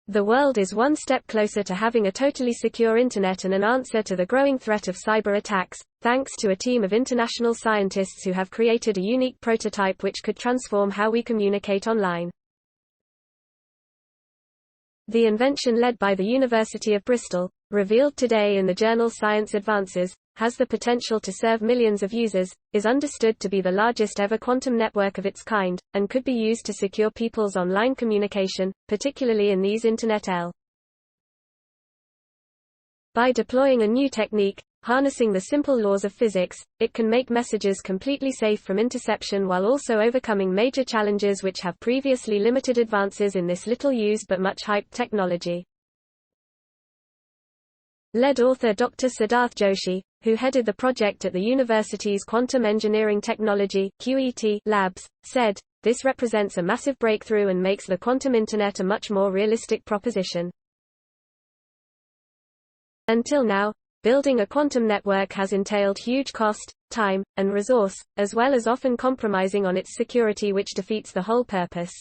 The world is one step closer to having a totally secure internet and an answer to the growing threat of cyber attacks, thanks to a team of international scientists who have created a unique prototype which could transform how we communicate online. The invention, led by the University of Bristol, revealed today in the journal Science Advances, has the potential to serve millions of users, is understood to be the largest ever quantum network of its kind, and could be used to secure people's online communication, particularly in these Internet-L. By deploying a new technique, harnessing the simple laws of physics, it can make messages completely safe from interception while also overcoming major challenges which have previously limited advances in this little-used but much-hyped technology. Lead author Dr. Siddharth Joshi, who headed the project at the university's Quantum Engineering Technology (QET) labs, said, "This represents a massive breakthrough and makes the quantum internet a much more realistic proposition. Until now, building a quantum network has entailed huge cost, time, and resource, as well as often compromising on its security, which defeats the whole purpose.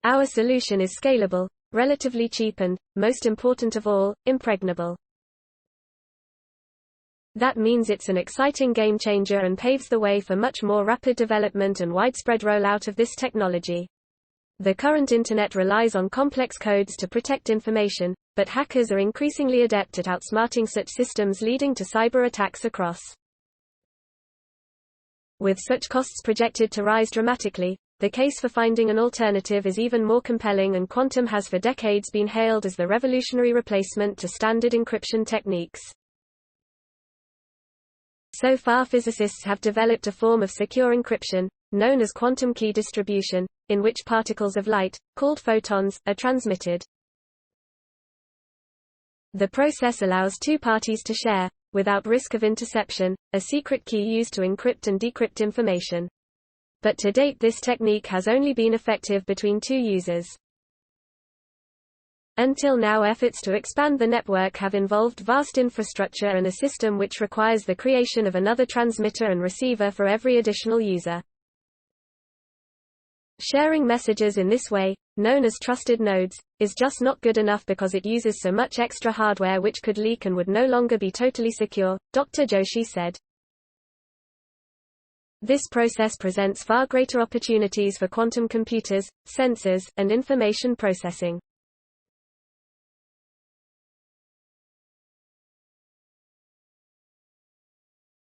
Our solution is scalable, relatively cheap and, most important of all, impregnable. That means it's an exciting game changer and paves the way for much more rapid development and widespread rollout of this technology. The current Internet relies on complex codes to protect information, but hackers are increasingly adept at outsmarting such systems, leading to cyber attacks across. With such costs projected to rise dramatically, the case for finding an alternative is even more compelling, and quantum has for decades been hailed as the revolutionary replacement to standard encryption techniques. So far, physicists have developed a form of secure encryption, known as quantum key distribution, in which particles of light, called photons, are transmitted. The process allows two parties to share, without risk of interception, a secret key used to encrypt and decrypt information. But to date, this technique has only been effective between two users. Until now, efforts to expand the network have involved vast infrastructure and a system which requires the creation of another transmitter and receiver for every additional user. Sharing messages in this way, known as trusted nodes, is just not good enough because it uses so much extra hardware which could leak and would no longer be totally secure, Dr. Joshi said. This process presents far greater opportunities for quantum computers, sensors, and information processing.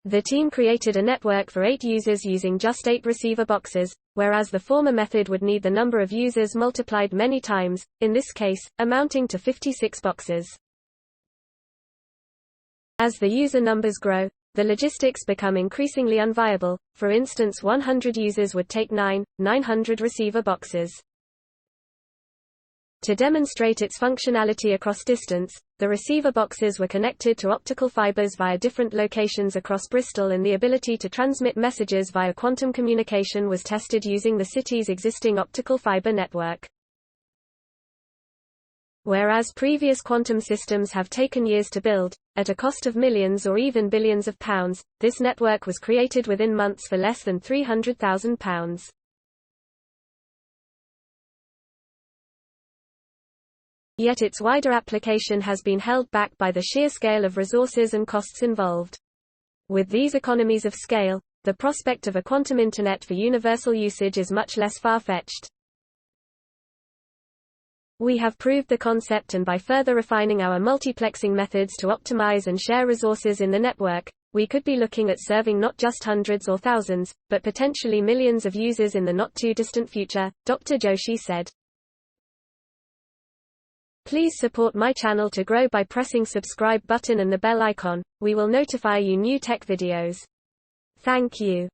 The team created a network for 8 users using just 8 receiver boxes, whereas the former method would need the number of users multiplied many times, in this case, amounting to 56 boxes. As the user numbers grow, the logistics become increasingly unviable. For instance, 100 users would take 900 receiver boxes. To demonstrate its functionality across distance, the receiver boxes were connected to optical fibers via different locations across Bristol, and the ability to transmit messages via quantum communication was tested using the city's existing optical fiber network. Whereas previous quantum systems have taken years to build, at a cost of millions or even billions of pounds, this network was created within months for less than £300,000. Yet its wider application has been held back by the sheer scale of resources and costs involved. With these economies of scale, the prospect of a quantum internet for universal usage is much less far-fetched. We have proved the concept, and by further refining our multiplexing methods to optimize and share resources in the network, we could be looking at serving not just hundreds or thousands, but potentially millions of users in the not-too-distant future, Dr. Joshi said. Please support my channel to grow by pressing subscribe button and the bell icon. We will notify you new tech videos. Thank you.